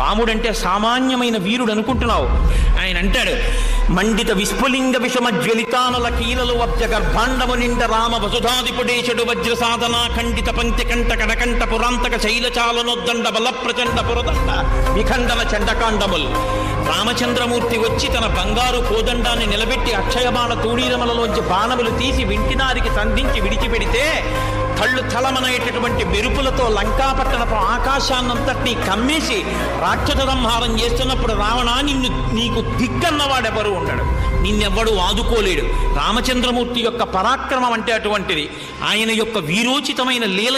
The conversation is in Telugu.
రాముడంటే సామాన్యమైన వీరుడు అనుకుంటున్నావు. ఆయన అంటాడు, మండిత విస్ఫులింగ విషమ జ్వలితానల కీలలు వబ్జ గర్భాండము నిండ రామ వసుధాదిపుడేశుడు వజ్ర సాధన ఖండిత పంక్తి కంట కడకంట పురాంతక శైలచాలనొద్దండ బల ప్రచండ పురదండ విఖండన చండకాండముల్. రామచంద్రమూర్తి వచ్చి తన బంగారు కోదండాన్ని నిలబెట్టి అక్షయబాణ తూణీరమలలోంచి బాణములు తీసి వింటినారికి సంధించి విడిచిపెడితే కళ్ళు తలమనేటటువంటి మెరుపులతో లంకాపట్టణపు ఆకాశాన్నంతటినీ కమ్మేసి రాక్షస సంహారం చేస్తున్నప్పుడు రావణ నీకు దిక్కన్నవాడెవరు ఉండడు, నిన్నెవ్వడు ఆదుకోలేడు. రామచంద్రమూర్తి యొక్క పరాక్రమం అంటే అటువంటిది. ఆయన యొక్క వీరోచితమైన లీల